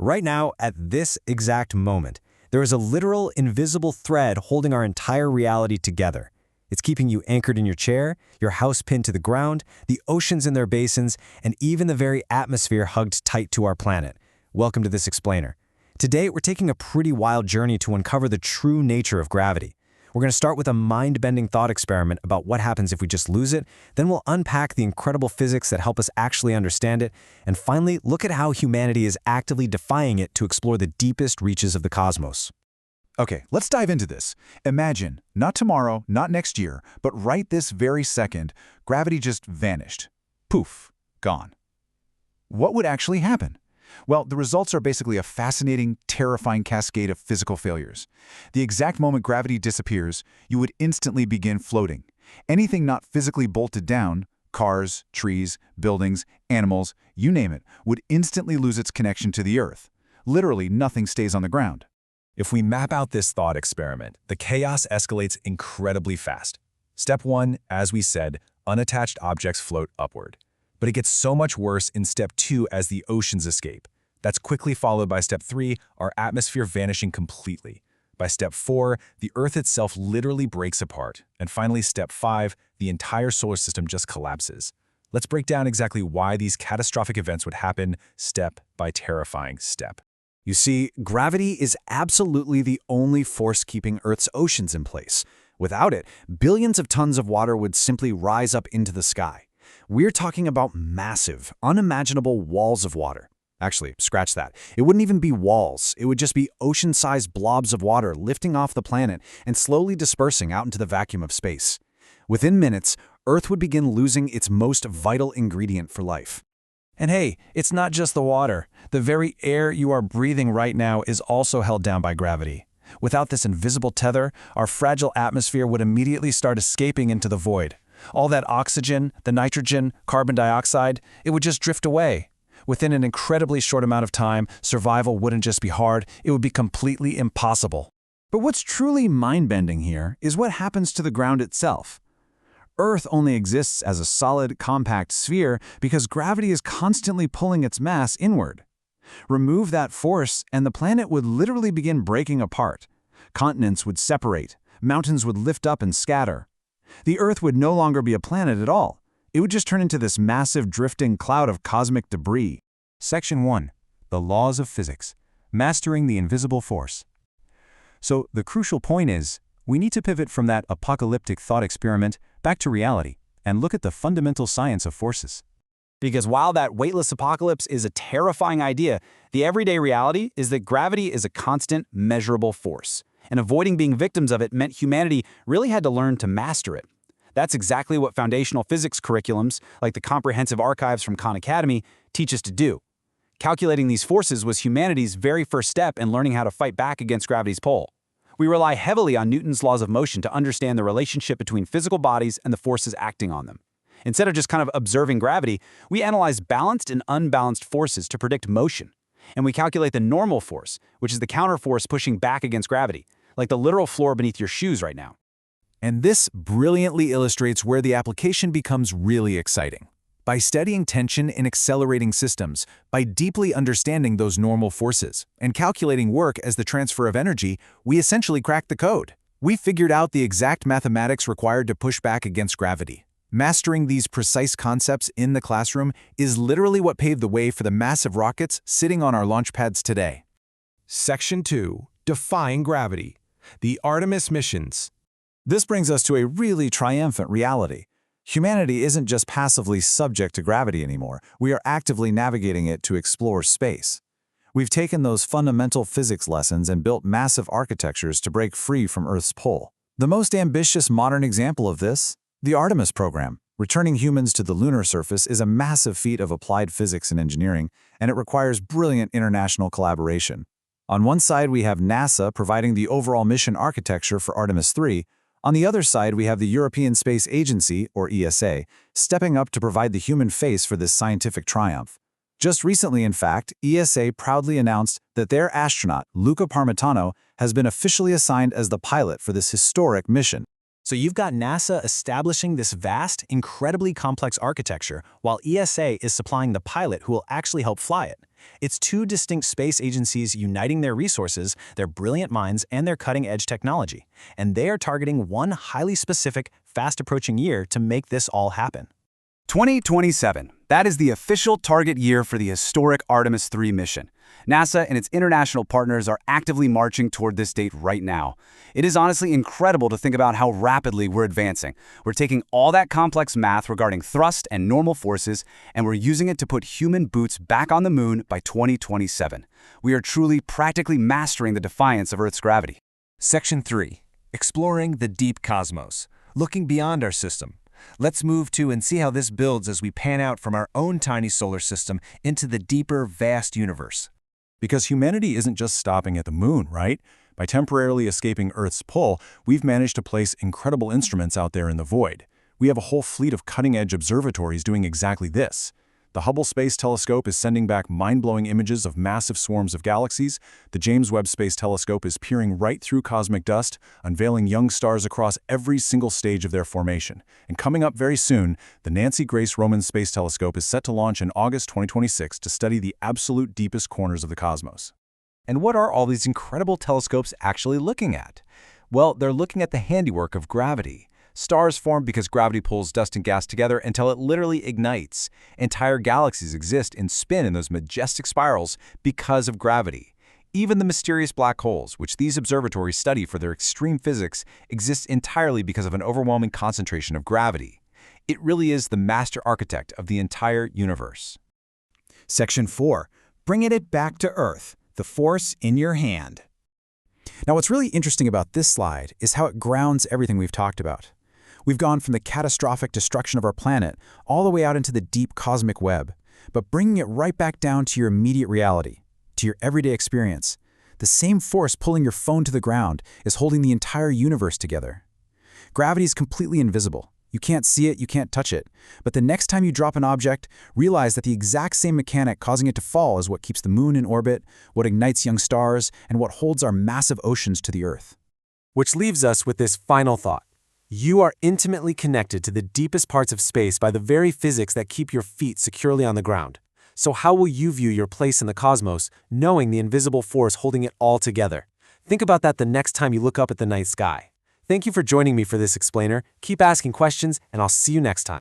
Right now, at this exact moment, there is a literal invisible thread holding our entire reality together. It's keeping you anchored in your chair, your house pinned to the ground, the oceans in their basins, and even the very atmosphere hugged tight to our planet. Welcome to this explainer. Today, we're taking a pretty wild journey to uncover the true nature of gravity. We're going to start with a mind-bending thought experiment about what happens if we just lose it, then we'll unpack the incredible physics that help us actually understand it, and finally, look at how humanity is actively defying it to explore the deepest reaches of the cosmos. Okay, let's dive into this. Imagine, not tomorrow, not next year, but right this very second, gravity just vanished. Poof, gone. What would actually happen? Well, the results are basically a fascinating, terrifying cascade of physical failures. The exact moment gravity disappears, you would instantly begin floating. Anything not physically bolted down, cars, trees, buildings, animals, you name it, would instantly lose its connection to the Earth. Literally, nothing stays on the ground. If we map out this thought experiment, the chaos escalates incredibly fast. Step 1, as we said, unattached objects float upward. But it gets so much worse in Step 2 as the oceans escape. That's quickly followed by Step 3, our atmosphere vanishing completely. By Step 4, the Earth itself literally breaks apart. And finally, Step 5, the entire solar system just collapses. Let's break down exactly why these catastrophic events would happen step by terrifying step. You see, gravity is absolutely the only force keeping Earth's oceans in place. Without it, billions of tons of water would simply rise up into the sky. We're talking about massive, unimaginable walls of water. Actually, scratch that. It wouldn't even be walls. It would just be ocean-sized blobs of water lifting off the planet and slowly dispersing out into the vacuum of space. Within minutes, Earth would begin losing its most vital ingredient for life. And hey, it's not just the water. The very air you are breathing right now is also held down by gravity. Without this invisible tether, our fragile atmosphere would immediately start escaping into the void. All that oxygen, the nitrogen, carbon dioxide, it would just drift away. Within an incredibly short amount of time, survival wouldn't just be hard, it would be completely impossible. But what's truly mind-bending here is what happens to the ground itself. Earth only exists as a solid, compact sphere because gravity is constantly pulling its mass inward. Remove that force, and the planet would literally begin breaking apart. Continents would separate, mountains would lift up and scatter. The Earth would no longer be a planet at all. It would just turn into this massive drifting cloud of cosmic debris. Section 1. The Laws of Physics. Mastering the Invisible Force. So the crucial point is, we need to pivot from that apocalyptic thought experiment back to reality and look at the fundamental science of forces. Because while that weightless apocalypse is a terrifying idea, the everyday reality is that gravity is a constant, measurable force. And avoiding being victims of it meant humanity really had to learn to master it. That's exactly what foundational physics curriculums, like the comprehensive archives from Khan Academy, teach us to do. Calculating these forces was humanity's very first step in learning how to fight back against gravity's pull. We rely heavily on Newton's laws of motion to understand the relationship between physical bodies and the forces acting on them. Instead of just kind of observing gravity, we analyze balanced and unbalanced forces to predict motion. And we calculate the normal force, which is the counterforce pushing back against gravity, like the literal floor beneath your shoes right now. And this brilliantly illustrates where the application becomes really exciting. By studying tension in accelerating systems, by deeply understanding those normal forces, and calculating work as the transfer of energy, we essentially cracked the code. We figured out the exact mathematics required to push back against gravity. Mastering these precise concepts in the classroom is literally what paved the way for the massive rockets sitting on our launch pads today. Section 2. Defying Gravity. The Artemis Missions. This brings us to a really triumphant reality. Humanity isn't just passively subject to gravity anymore. We are actively navigating it to explore space. We've taken those fundamental physics lessons and built massive architectures to break free from Earth's pull. The most ambitious modern example of this? The Artemis program. Returning humans to the lunar surface is a massive feat of applied physics and engineering, and it requires brilliant international collaboration. On one side, we have NASA providing the overall mission architecture for Artemis 3. On the other side, we have the European Space Agency, or ESA, stepping up to provide the human face for this scientific triumph. Just recently, in fact, ESA proudly announced that their astronaut, Luca Parmitano, has been officially assigned as the pilot for this historic mission. So you've got NASA establishing this vast, incredibly complex architecture, while ESA is supplying the pilot who will actually help fly it. It's two distinct space agencies uniting their resources, their brilliant minds, and their cutting-edge technology. And they are targeting one highly specific, fast-approaching year to make this all happen. 2027. That is the official target year for the historic Artemis 3 mission. NASA and its international partners are actively marching toward this date right now. It is honestly incredible to think about how rapidly we're advancing. We're taking all that complex math regarding thrust and normal forces, and we're using it to put human boots back on the moon by 2027. We are truly practically mastering the defiance of Earth's gravity. Section 3. Exploring the deep cosmos. Looking beyond our system. Let's move to and see how this builds as we pan out from our own tiny solar system into the deeper, vast universe. Because humanity isn't just stopping at the moon, right? By temporarily escaping Earth's pull, we've managed to place incredible instruments out there in the void. We have a whole fleet of cutting-edge observatories doing exactly this. The Hubble Space Telescope is sending back mind-blowing images of massive swarms of galaxies. The James Webb Space Telescope is peering right through cosmic dust, unveiling young stars across every single stage of their formation. And coming up very soon, the Nancy Grace Roman Space Telescope is set to launch in August 2026 to study the absolute deepest corners of the cosmos. And what are all these incredible telescopes actually looking at? Well, they're looking at the handiwork of gravity. Stars form because gravity pulls dust and gas together until it literally ignites. Entire galaxies exist and spin in those majestic spirals because of gravity. Even the mysterious black holes, which these observatories study for their extreme physics, exist entirely because of an overwhelming concentration of gravity. It really is the master architect of the entire universe. Section 4. Bringing it back to Earth. The force in your hand. Now, what's really interesting about this slide is how it grounds everything we've talked about. We've gone from the catastrophic destruction of our planet all the way out into the deep cosmic web, but bringing it right back down to your immediate reality, to your everyday experience. The same force pulling your phone to the ground is holding the entire universe together. Gravity is completely invisible. You can't see it, you can't touch it. But the next time you drop an object, realize that the exact same mechanic causing it to fall is what keeps the moon in orbit, what ignites young stars, and what holds our massive oceans to the Earth. Which leaves us with this final thought. You are intimately connected to the deepest parts of space by the very physics that keep your feet securely on the ground. So how will you view your place in the cosmos, knowing the invisible force holding it all together? Think about that the next time you look up at the night sky. Thank you for joining me for this explainer. Keep asking questions, and I'll see you next time.